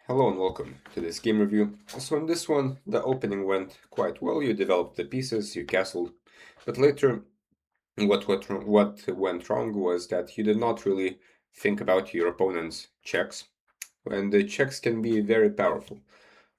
Hello and welcome to this game review. So in this one, the opening went quite well. You developed the pieces, you castled, but later what went wrong was that you did not really think about your opponent's checks, and the checks can be very powerful.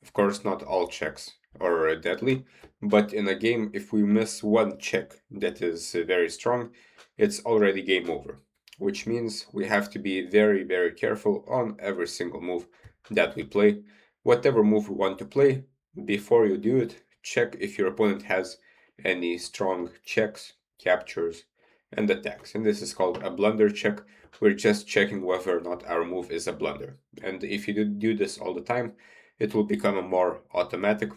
Of course, not all checks are deadly, but in a game, if we miss one check that is very strong, it's already game over, which means we have to be very, very careful on every single move that we play. Whatever move we want to play, before you do it, check if your opponent has any strong checks, captures, and attacks. And this is called a blunder check. We're just checking whether or not our move is a blunder. And if you do this all the time, it will become a more automatic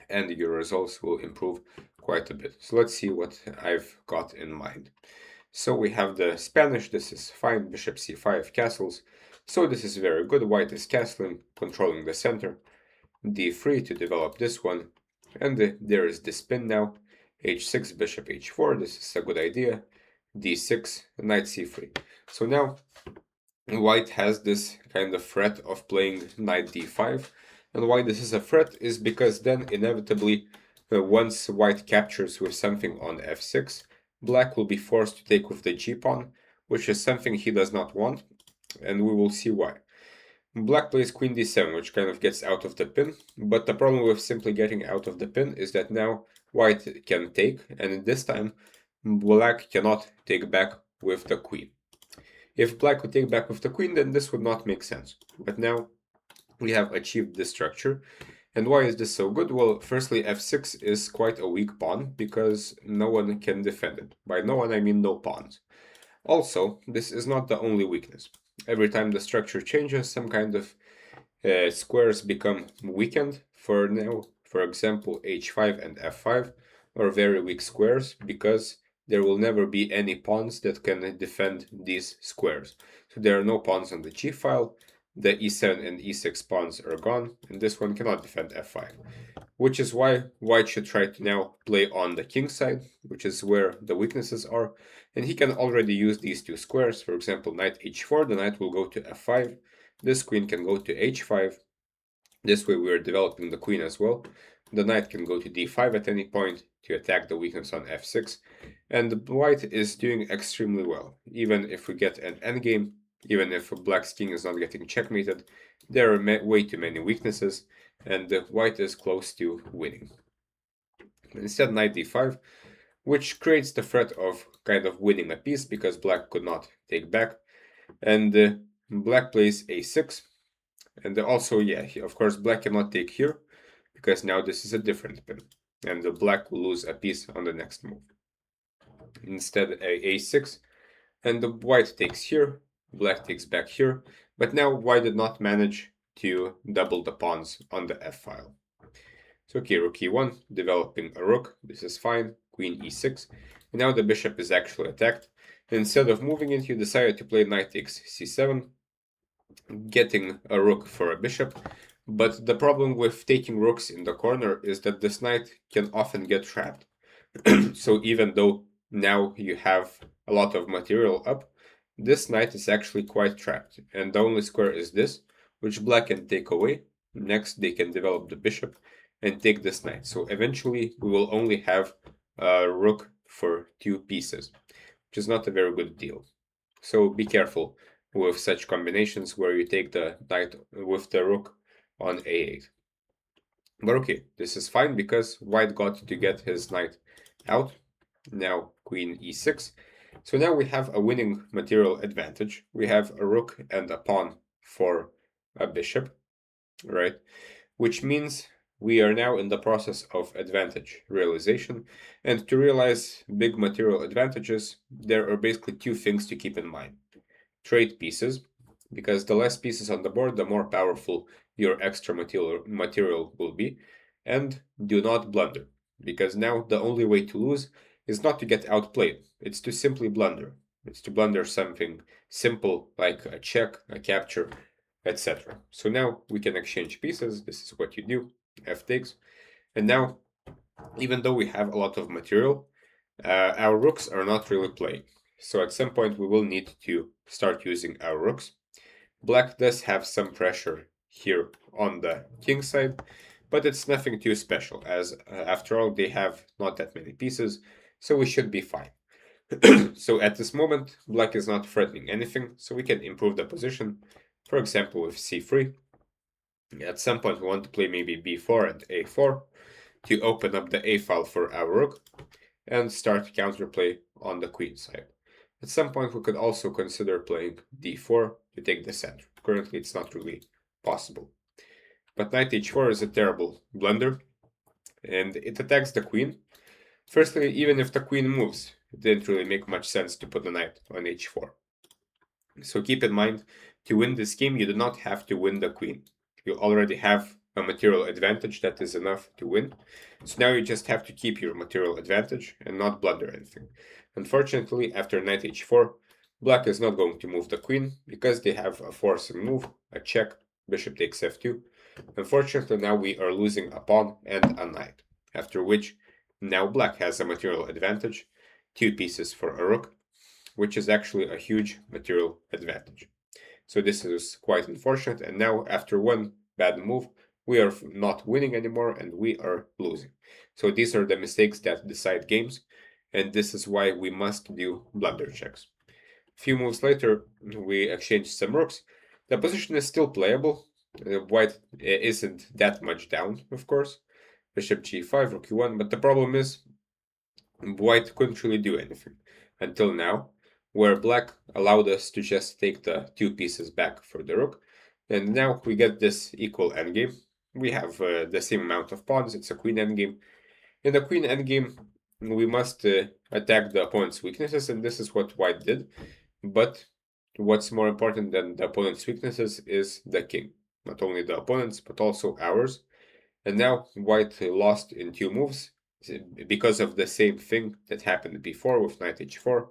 and your results will improve quite a bit. So let's see what I've got in mind. So we have the Spanish, this is fine, bishop c5, castles. So this is very good, white is castling, controlling the center. d3 to develop this one. And there is the spin now. h6, bishop h4, this is a good idea. d6, knight c3. So now white has this kind of threat of playing knight d5. And why this is a threat is because then inevitably, once white captures with something on f6, black will be forced to take with the g-pawn, which is something he does not want, and we will see why. Black plays queen d7, which kind of gets out of the pin, but the problem with simply getting out of the pin is that now white can take, and this time black cannot take back with the queen. If black would take back with the queen, then this would not make sense. But now we have achieved this structure. And why is this so good? Well, firstly, f6 is quite a weak pawn because no one can defend it. By no one, I mean no pawns. Also, this is not the only weakness. Every time the structure changes, some kind of squares become weakened. For now, for example, h5 and f5 are very weak squares because there will never be any pawns that can defend these squares. So there are no pawns on the g file, the e7 and e6 pawns are gone, and this one cannot defend f5. Which is why white should try to now play on the king side, which is where the weaknesses are, and he can already use these two squares. For example, knight h4, the knight will go to f5, this queen can go to h5, this way we are developing the queen as well. The knight can go to d5 at any point to attack the weakness on f6. And white is doing extremely well. Even if we get an endgame, even if black's king is not getting checkmated, there are way too many weaknesses, and white is close to winning. Instead, knight d5, which creates the threat of kind of winning a piece because black could not take back. And black plays a6. And also, yeah, of course, black cannot take here, because now this is a different pin, and the black will lose a piece on the next move. Instead, a6, and the white takes here, black takes back here, but now white did not manage to double the pawns on the f-file. So okay, rook e1, developing a rook, this is fine, queen e6, and now the bishop is actually attacked. Instead of moving it, you decided to play knight takes c7, getting a rook for a bishop, but the problem with taking rooks in the corner is that this knight can often get trapped. So even though now you have a lot of material up, this knight is actually quite trapped, and the only square is this, which black can take away. Next, they can develop the bishop and take this knight. So eventually, we will only have a rook for two pieces, which is not a very good deal. So be careful with such combinations where you take the knight with the rook on a8. But okay, this is fine because white got to get his knight out. Now queen e6. So now we have a winning material advantage. We have a rook and a pawn for a bishop, right? Which means we are now in the process of advantage realization. And to realize big material advantages, there are basically two things to keep in mind. Trade pieces, because the less pieces on the board, the more powerful your extra material will be. And do not blunder, because now the only way to lose is not to get outplayed, it's to simply blunder. It's to blunder something simple like a check, a capture, etc. So now we can exchange pieces. This is what you do, f takes. And now, even though we have a lot of material, our rooks are not really playing. So at some point we will need to start using our rooks. Black does have some pressure here on the king side, but it's nothing too special, as after all, they have not that many pieces, so we should be fine. So at this moment, black is not threatening anything, so we can improve the position, for example with c3. At some point we want to play maybe b4 and a4 to open up the a file for our rook and start counterplay on the queen side. At some point we could also consider playing d4 to take the center. Currently it's not really possible. But knight h4 is a terrible blunder, and it attacks the queen. Firstly, even if the queen moves, it didn't really make much sense to put the knight on h4. So keep in mind, to win this game you do not have to win the queen. You already have a material advantage that is enough to win. So now you just have to keep your material advantage and not blunder anything. Unfortunately, after knight h4, black is not going to move the queen because they have a forcing move, a check, bishop takes f2. Unfortunately, now we are losing a pawn and a knight, after which now black has a material advantage, 2 pieces for a rook, which is actually a huge material advantage. So this is quite unfortunate, and now after one bad move, we are not winning anymore and we are losing. So these are the mistakes that decide games, and this is why we must do blunder checks. A few moves later, we exchange some rooks. The position is still playable. White isn't that much down, of course. Bishop g5, rook e1, but the problem is white couldn't really do anything until now, where black allowed us to just take the 2 pieces back for the rook, and now we get this equal endgame. We have the same amount of pawns, it's a queen endgame. In the queen endgame, we must attack the opponent's weaknesses, and this is what white did. But what's more important than the opponent's weaknesses is the king. Not only the opponent's, but also ours. And now white lost in 2 moves, because of the same thing that happened before with knight h4.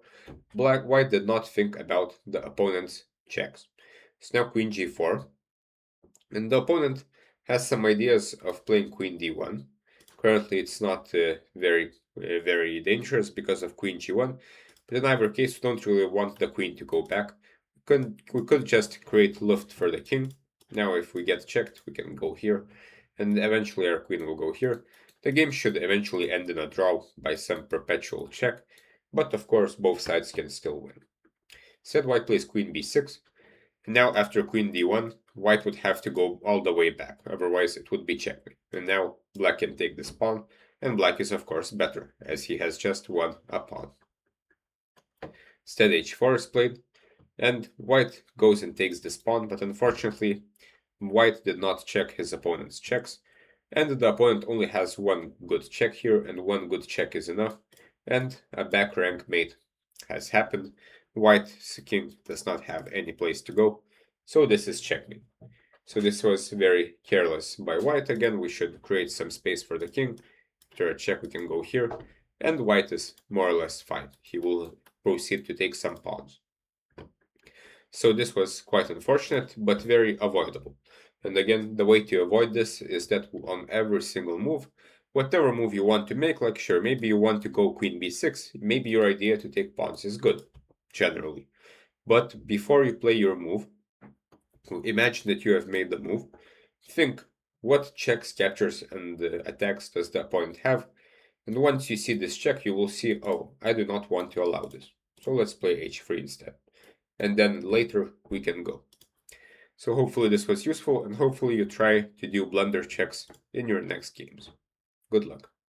White did not think about the opponent's checks. So now queen g4, and the opponent has some ideas of playing queen d1. Currently it's not very dangerous because of queen g1, but in either case we don't really want the queen to go back. We could just create luft for the king. Now if we get checked, we can go here, and eventually our queen will go here. The game should eventually end in a draw by some perpetual check, but of course both sides can still win. Instead, white plays queen b6, and now after queen d1, white would have to go all the way back, otherwise it would be checkmate. And now black can take this pawn, and black is of course better, as he has just won a pawn. Instead h4 is played, and white goes and takes this pawn, but unfortunately white did not check his opponent's checks, and the opponent only has 1 good check here, and 1 good check is enough, and a back rank mate has happened. White's king does not have any place to go, so this is checkmate. So this was very careless by white. Again, we should create some space for the king. After a check we can go here, and white is more or less fine. He will proceed to take some pawns. So this was quite unfortunate, but very avoidable. And again, the way to avoid this is that on every single move, whatever move you want to make, like sure, maybe you want to go queen b6, maybe your idea to take pawns is good, generally. But before you play your move, imagine that you have made the move, think what checks, captures, and attacks does the opponent have, and once you see this check, you will see, oh, I do not want to allow this. So let's play h3 instead. And then later we can go. So hopefully this was useful, and hopefully you try to do blunder checks in your next games. Good luck.